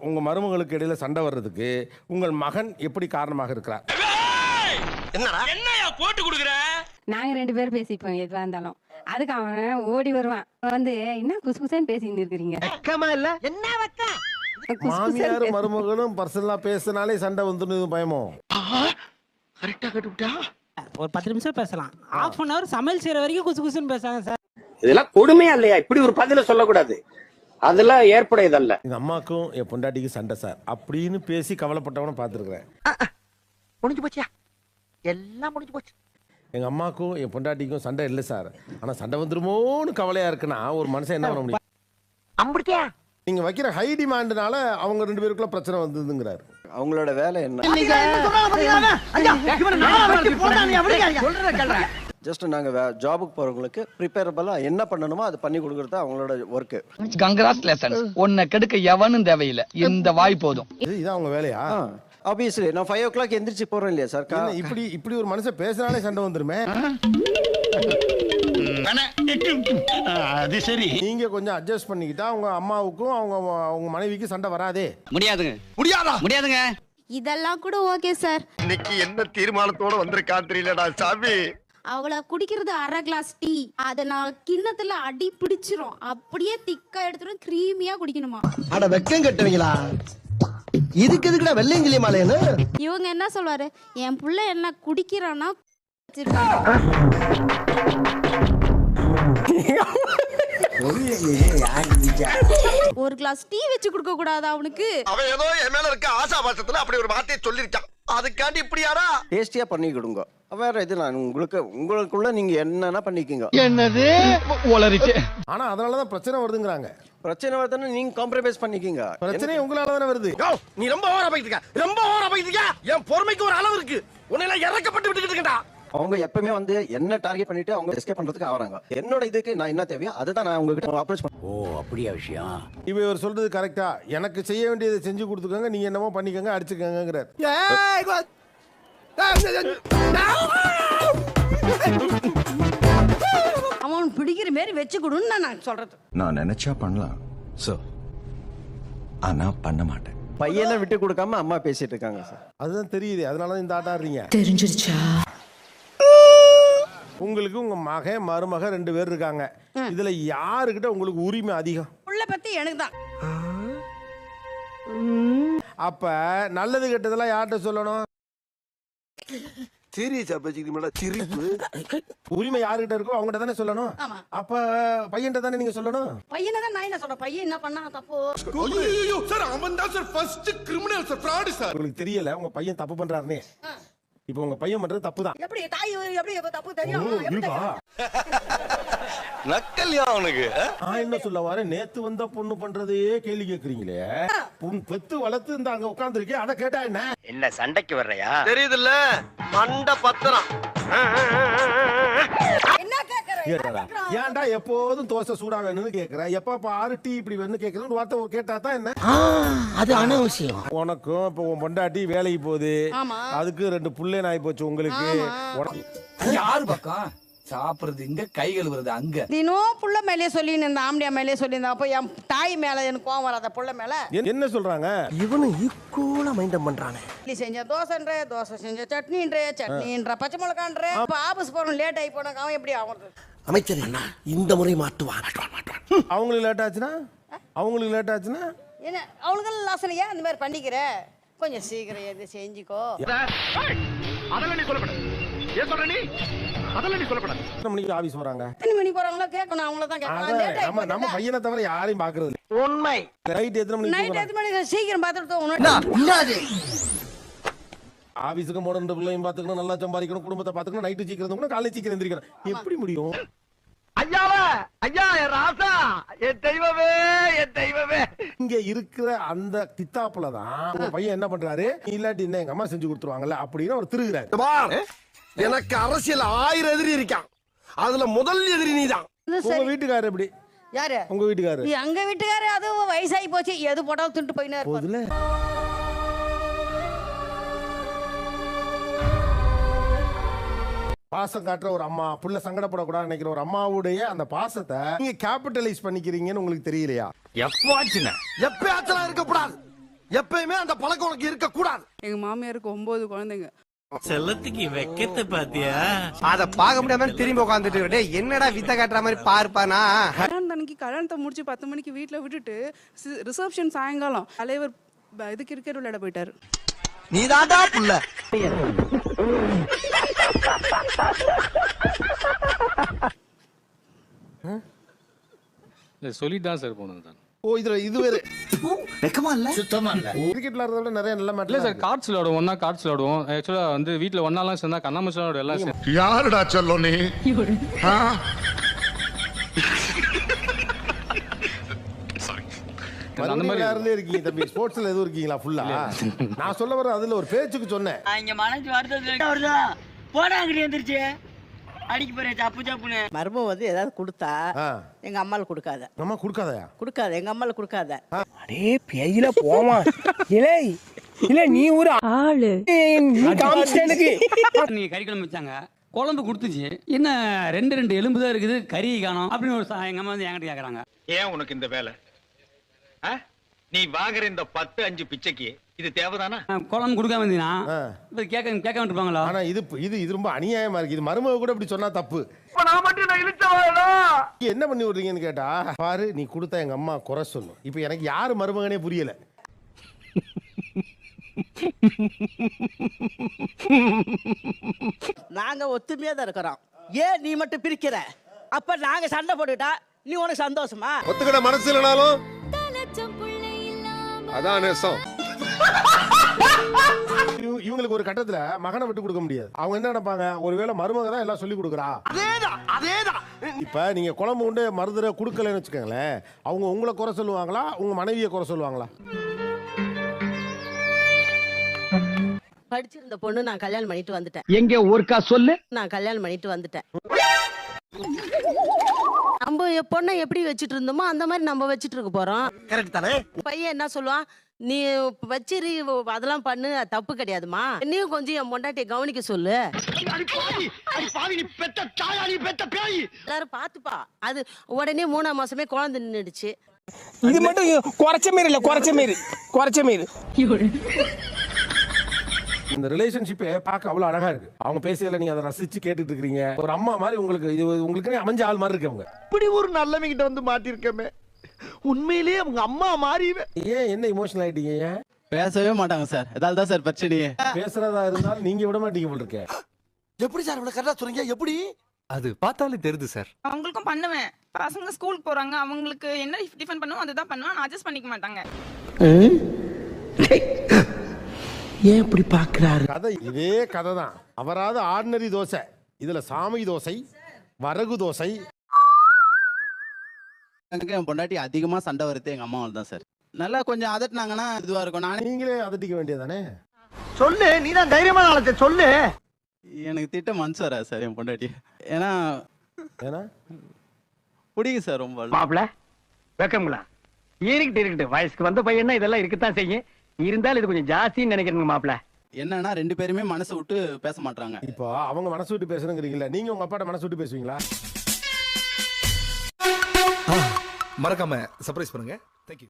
உங்க மருமகளுக்கு இடையில சண்டை வர்றதுக்கு உங்கள் மகன் எப்படி காரணமாக இருக்கிறார்? என்னையா போட்டு குடுக்குற? நாங்க 2 பேரும் பேசிப்போம் எதுவா இருந்தாலும். அதுக்கு அவன் ஓடி வருவான். வந்து என்ன குசுகுசன்னு பேசிட்டு இருக்கிறீங்க? வெக்கமா இல்ல? என்ன வெக்கம்? மாமியார் மருமகளும் பர்சனலா பேசினாலே சண்டை வந்துடும் பயமோ? கரெக்டா கட்டுப்பிட்டா? ஒரு 10 நிமிஷம் பேசலாம். ½ அன் அவர் சமையல் செய்யற வரைக்கும் குசுகுசுன்னு பேசாங்க சார். இதெல்லாம் கொடுமையா இல்லையா? இப்படி ஒரு பதில சொல்லக்கூடாது. அதெல்லாம் ஏற்புடையதல்ல. எங்க அம்மாக்கும் என் பொண்டாட்டிக்கு சண்டை சார் அப்படின்னு பேசி கவலைப்பட்டவன பார்த்துருக்கிறேன். முடிஞ்சு போச்சியா? எல்லாம் முடிஞ்சு போச்சு. எங்க அம்மாக்கும் என் பொண்டாட்டிக்கும் சண்டை இல்லை சார், ஆனா சண்டை வந்துருமோன்னு கவலையா இருக்குன்னா ஒரு மனுஷன் என்ன பண்ண முடியும்? அம்புட்டியா? நீங்க வைக்கிற ஹை டிமாண்ட்னால அவங்க 2 பேருக்குள்ள பிரச்சனை வந்ததுங்கிறாரு. அவங்களோட வேலை என்ன? ஜஸ்ட் நாங்க ஜாபுக்கு போறவங்களுக்கு ப்ரிப்பேரபிளா என்ன பண்ணணுமோ அது பண்ணி கொடுக்கறது அவங்களோட ஒர்க். கங்க்ராச்சுலேஷன்ஸ். உன்னை கெடுக்க எவனும் தேவையில்லை. இந்த வாய் போதும். இதான் அவங்க வேலையா? ஆப்வியஸ்லி நான் 5 o'clock எந்திரிச்சு போறேன் இல்லையா சார்? இப்படி ஒரு மனுஷன் பேசினாலே சண்டை வந்துருமே. அது சரி. நீங்க கொஞ்சம் அட்ஜஸ்ட் பண்ணிக்கிட்டா அவங்க அம்மாவுக்கும் அவங்க மனைவிக்கு சண்டை வராதே. முடியாதுங்க. முடியாதா? முடியாதுங்க. இதெல்லாம் கூட ஓகே சார். இன்னைக்கு என்ன தீர்மானத்தோட வந்திருக்கா தெரியலடா சாமி. அவளை குடிக்கிறது 1/2 கிளாஸ் டீ, அத நான் கிண்ணத்துல அடி பிடிச்சிரும். அப்படியே திக்கா எடுத்துட்டு கிரீமியா குடிக்கணுமா? அட வெக்கம் கட்டுவீங்களா? இதுக்கு எதுக்குடா வெள்ளையங்கிலி மாலைன்னு? இவங்க என்ன சொல்வாரு, என் புள்ள என்ன குடிக்கிறான்னா ஒரு கிளாஸ் டீ வச்சு கொடுக்க கூடாதா அவனுக்கு? அவன் ஏதோ என் மேல இருக்க ஆசாபாசத்துல அப்படி ஒரு வார்த்தையை சொல்லிருக்கான். அதுக்காண்டி இப்படியாரா? டேஸ்டியா பண்ணி கொடுங்க. வேற இது நான் உங்களுக்குள்ள நீங்க என்னன்னா பண்ணிக்கங்க. என்னது உளறிச்சு. ஆனா அதனாலதான் பிரச்சனை வருதுங்கிறாங்க. பிரச்சனை வருதுன்னா நீங்க காம்ப்ரமைஸ் பண்ணிக்கங்க. பிரச்சனை உங்களால தானே வருது. நீ ரொம்ப ஓவரா போயிட்டு இருக்க. ரொம்ப ஓவரா போயிட்டு இருக்க. என் பொறுமைக்கு ஒரு அளவு இருக்கு. உன்னை எல்லாம் இறக்கப்பட்டு விட்டுக்கிட்டு இருக்கடா. அவங்க எப்பவுமே வந்து என்ன டார்கெட் பண்ணிட்டு அவங்க எஸ்கேப் பண்றதுக்கு ஆவறாங்க. என்னோட இதுக்கு நான் என்ன தேவையோ அதுதான் நான் உங்ககிட்ட அப்ரோச் பண்ணேன். ஓ அப்படியா விஷயம்? இவர் சொல்றது கரெக்டா? எனக்கு செய்ய வேண்டியதை செஞ்சு கொடுத்துக்கோங்க, நீங்க என்னமோ பண்ணிக்கோங்க, அடிச்சுக்கங்கிறார். அவன் பிடிக்கிற மாதிரி வச்சு கொடுன்னு நான் சொல்றது. நான் நினைச்சா பண்ணலாம் சார், ஆனா பண்ண மாட்டேன். பையனை விட்டு கொடுக்காம அம்மா பேசிட்டு இருக்காங்க சார். அதுதான் தெரியுது, அதனாலதான் இந்த ஆட்டாடுறீங்க. தெரிஞ்சிருச்சா? உங்களுக்கு உங்க மகன் மருமக 2 பேர் இருக்காங்க. இதுல யாருக்கிட்ட உங்களுக்கு உரிமை அதிகம்? புள்ள பத்தி எனக்கு தான். அப்ப நல்லது கெட்டதெல்லாம் யார்கிட்ட சொல்லணும்? சீரியஸா பேசிக்கிறீங்களா? சிரிப்பு. உரிமை யாருக்கிட்ட இருக்கோ அவங்ககிட்ட தானே சொல்லணும். அப்ப பையன்கிட்ட தானே நீங்க சொல்லணும். பையனை தான் நான் என்ன சொல்றேன், பையன் என்ன பண்ணா தப்பு? ஐயோ சார், அவன் தான் sir first criminal sir, fraud sir. உங்களுக்கு தெரியல உங்க பையன் தப்பு பண்றாருன்னு. இப்போ உங்க பையன் பண்றது தப்பு தான். எப்படி தாய் எப்படி தப்பு தெரியும்? நக்கல்யா அவனுக்கு. நான் என்ன சொல்ல வரேன், நேத்து வந்த பொண்ணு பண்றதையே கேள்வி கேக்குறீங்களே. பெத்து வளர்த்து இந்த அங்க உட்கார்ந்து இருக்கே, அதை கேட்டா என்ன? என்ன சண்டைக்கு வர்றையா? தெரியுதுல்ல, மண்ட பத்திரம். என்ன கேக்குற? ஏன்டா எப்போதும் தோசை சூடா வேணும்னு கேக்குற, எப்ப பாரு டீ இப்படி வேணும்னு கேக்குறேன்னு வார்த்தை கேட்டா தான் என்ன? அது அனாவசியம். உனக்கும் இப்போ உன் பொண்டாட்டி வேலைக்கு போகுது, அதுக்கு 2 புள்ளை நாய் போச்சு உங்களுக்கு. யாரு பக்கம் சாப்பிடுறது இங்க, கை கழுவுறது அங்க. தினம் புள்ள மேலே சொல்லின்னு இந்த ஆம்படியா மேலே சொல்லியிருந்தா, அப்போ என் தாய் மேல எனக்கு கோவம் வராத? புள்ள மேல என்ன சொல்றாங்க? இவனு ஈக்குவலா மைண்டம் பண்றானே. இட்லி செஞ்ச தோசைன்ற, தோசை செஞ்ச சட்னின்ற, பச்சை மிளகான்ற. இப்போ ஆபீஸ் போறோம் லேட் ஆகி போனாங்க, அவன் எப்படி ஆகுறது? அமைச்சர் இந்த முறை மாட்டுவான். அவங்களுக்கு லேட் ஆச்சுன்னா என்ன அவங்களுக்கு லாசனையா இந்த மாதிரி பண்ணிக்கிற? கொஞ்சம் சீக்கிரம் எது செஞ்சுக்கோ. அதெல்லாம் நீ சொல்லக்கூடாது. ஏன் சொல்ற நீ? அதெல்லாம் நீ சொல்லக்கூடாது. எத்தனை மணிக்கு ஆபீஸ் வராங்க? எத்தனை மணி போறாங்களோ கேட்கணும், அவங்கள தான் கேட்கணும். நம்ம பையனை தவிர யாரையும் பாக்குறது இல்ல. உண்மை. நைட் எத்தனை மணிக்கு? நைட் 8 மணிக்கு சீக்கிரம் பார்த்துட்டு ஆபீஸுக்கு போன 2 பிள்ளையும் பாத்துக்கணும், நல்லா சம்பாதிக்கணும், குடும்பத்தை பாத்துக்கணும், நைட்டு சீக்கிரம் காலையில சீக்கிரம் எந்திரிக்கணும். எப்படி முடியும்? ஐயா ராசா, என் தெய்வமே, என் தெய்வமே. இங்க இருக்கிற அந்த கித்தாப்புல தான் உங்க பையன் என்ன பண்றாரு, இல்லாட்டி என்ன எங்க அம்மா செஞ்சு கொடுத்துருவாங்கல்ல அப்படின்னு அவர் திருகுறாரு. எனக்கு அரசியல் 1000 எதிரி இருக்கான், அதுல முதல் எதிரி நீதான். உங்க வீட்டுக்காரர் எப்படி? யாரு? உங்க வீட்டுக்காரர். எங்க வீட்டுக்காரரு அது வயசாகி போச்சு, எது போட்டாலும் திட்டு போயினே போதுல. பாசம் காட்டுற ஒரு அம்மா, புள்ள சங்கடப்படக்கூடாது நினைக்கிற ஒரு அம்மாவுடைய அந்த பாசத்தை நீங்க கேபிட்டலைஸ் பண்ணிக்கிறீங்கன்னு உங்களுக்கு தெரியலையா? எப்பயாச்சும் இருக்கக்கூடாது. எப்பயுமே அந்த பழக்கம் உனக்கு இருக்க கூடாது. எங்க மாமியாருக்கு 9 குழந்தைங்க. செல்லத்துக்கு வெக்கத்தை பாத்தியா? அத பாக்க முடியாம திரும்பி உட்காந்துட்டு என்னடா வித்த காட்டுற மாதிரி பார்ப்பானா. கல்யாணத்தன்னைக்கு கல்யாணத்தை முடிச்சு 10 மணிக்கு வீட்டுல விட்டுட்டு ரிசப்ஷன் சாயங்காலம் தலைவர் இது கிரிக்கெட் விளையாட போயிட்டாரு. நீதான்டா புள்ள. சொல்லிட்டு தான் சார் போனது தான். ஓ இது வேற வெக்கமா இல்ல? சுத்தமா இல்ல. கிரிக்கெட் விளையாடுறத விட நிறைய நல்ல மேட்ச் இல்ல சார், கார்ட்ஸ் விளையாடுவோம், ஒன்னா கார்ட்ஸ் விளையாடுவோம். ஆக்சுவலா வந்து வீட்ல ஒன்னாலாம் சேர்ந்தா கண்ணாமூச்சி விளையாடுவோம் எல்லாம் சேர்ந்து. யாருடா சொல்லோ நீ? அந்த மாதிரி விளையாடுறதே இருக்கீங்க தம்பி. ஸ்போர்ட்ஸ்ல எதுவும் இருக்கீங்களா ஃபுல்லா? நான் சொல்ல வர அதுல ஒரு பேச்சுக்கு சொன்னேன். இங்க மனசு வருது வருதா போடாங்கடி வந்துருச்சு அடிக்க போறே தப்பு தப்புன்னு. மர்மம் வந்து ஏதாவது கொடுத்தா எங்க அம்மால கொடுக்காத. அம்மா கொடுக்காதயா? கொடுக்காத, எங்க அம்மால கொடுக்காத. அடே பேயில போமா. இலே இல்ல நீ ஒரு ஆளு. நீ காமிச்சேனுக்கு. நீங்க கறி குழம்பு வச்சாங்க, குழம்பு கொடுத்துச்சு, என்ன 2 எலும்பு தான் இருக்குது, கறி காணோம் அப்படின்னு ஒரு எங்க அம்மா வந்து என்கிட்ட கேக்குறாங்க. ஏன் உனக்கு இந்த வேலை? நீ வாங்குற இந்த 10-5 பிச்சைக்கு இது தேவைதானா? குழம்பு கொடுக்காம இருந்தீங்கன்னா கேட்க விட்டுருப்பாங்களா? ஆனா இது ரொம்ப அநியாயமா இருக்கு. இது மருமக கூட இப்படி சொன்னா தப்பு. என்ன பண்ணி விடுறீங்கன்னு கேட்டா, பாரு நீ கொடுத்தா எங்க அம்மா குறை சொல்லும். இப்ப எனக்கு யாரு மருமகனே புரியல. நாங்க ஒத்துமையா தான் இருக்கிறோம். ஏன் நீ மட்டும் பிரிக்கிற? அப்ப நாங்க சண்டை போட்டுட்டா நீ உனக்கு சந்தோஷமா? ஒத்துக்கிட மனசு இல்லனாலும் அதான் நேசம். இவங்களுக்கு ஒரு கட்டத்துல மகனை விட்டு கொடுக்க முடியாது. அவங்க என்ன நினைப்பாங்க, ஒருவேளை மருமக தான் எல்லாம் சொல்லி கொடுக்குறா. அதேதான். இப்ப நீங்க குழம்பு உண்டு மருந்துரை கொடுக்கலன்னு வச்சுக்கோங்களேன், அவங்க உங்களை குறை சொல்லுவாங்களா, உங்க மனைவியை குறை சொல்லுவாங்களா? படிச்சிருந்த பொண்ணு நான் கல்யாணம் பண்ணிட்டு வந்துட்டேன். எங்க ஒருக்கா சொல்லு. நான் கல்யாணம் பண்ணிட்டு வந்துட்டேன். நம்ம பொண்ணை எப்படி வச்சிட்டு இருந்தோமோ அந்த மாதிரி நம்ம வச்சிட்டு இருக்க போறோம். கரெக்ட் தானே? பையன் என்ன சொல்லுவான், நீ வச்சிரு அதெல்லாம் பண்ணு, தப்பு கிடையாதுமா, என்னையும் கொஞ்சம் என் பொண்டாட்டியை கவனிக்க சொல்லு. எல்லாரும் பாத்துப்பா. அது உடனே 3ஆம் மாசமே குழந்தை நின்னுடுச்சு. இது மட்டும் குறைச்ச மீறி இல்ல, குறைச்ச மீறி. இந்த ரிலேஷன்ஷிப்பே பார்க்க அவ்வளவு அழகா இருக்கு. அவங்க பேசியல நீங்க அதை ரசிச்சு கேட்டுட்டு இருக்கீங்க. ஒரு அம்மா மாதிரி உங்களுக்கு இது உங்களுக்கு அமைஞ்ச ஆள் மாதிரி இருக்கு. அவங்க இப்படி ஒரு நல்லவங்க கிட்ட வந்து மாட்டிருக்கமே, உண்மையிலேயே அவங்க அம்மா மாறி. ஏன் என்ன இமோஷனல் ஆயிட்டீங்க? ஏன் பேசவே மாட்டாங்க சார், அதால தான் சார் பிரச்சனையே. பேசுறதா இருந்தாலும் நீங்க விட மாட்டீங்க போல இருக்கே. எப்படி சார் இவ்வளவு கரெக்டா சொல்றீங்க? எப்படி? அது பார்த்தாலே தெரியுது சார். அவங்களுக்கும் பண்ணுவேன். பசங்க ஸ்கூலுக்கு போறாங்க, அவங்களுக்கு என்ன டிஃபன் பண்ணுவோம் அதுதான் பண்ணுவேன். நான் அட்ஜஸ்ட் பண்ணிக்க மாட்டாங்க. ஏன் இப்படி பாக்குறாரு? கதை இதே கதை தான். அவராது ஆர்டினரி தோசை, இதுல சாமி தோசை, வரகு தோசை. என் பொண்டாட்டி அதிகமா சண்டை வருது எங்க அம்மாவால தான் சார். நல்லா கொஞ்சம் அதட்டினாங்கன்னா இதுவா இருக்கும். நானே நீங்களே அதட்டிக்க வேண்டியதானே? சொல்லு, நீதான் தைரியமான ஆளத்தை சொல்லு. எனக்கு திட்ட மனசு வராது சார் என் பொண்டாட்டி. ஏன்னா பிடிக்கும் சார் ரொம்ப. மாப்பிள வெக்கங்களா இருக்கட்டு வயசுக்கு வந்த பையனா இதெல்லாம் இருக்கத்தான் செய்யும். இருந்தாலும் இது கொஞ்சம் ஜாஸ்தின்னு நினைக்கிறேங்க மாப்பிள. என்னன்னா 2 பேருமே மனசு விட்டு பேச மாட்டாங்க. இப்போ அவங்க மனசு விட்டு பேசுறீங்களா, நீங்க உங்க அப்பாட்ட மனசு விட்டு பேசுவீங்களா? மறக்காம சர்ப்ரைஸ் பண்ணுங்க. தேங்க்யூ.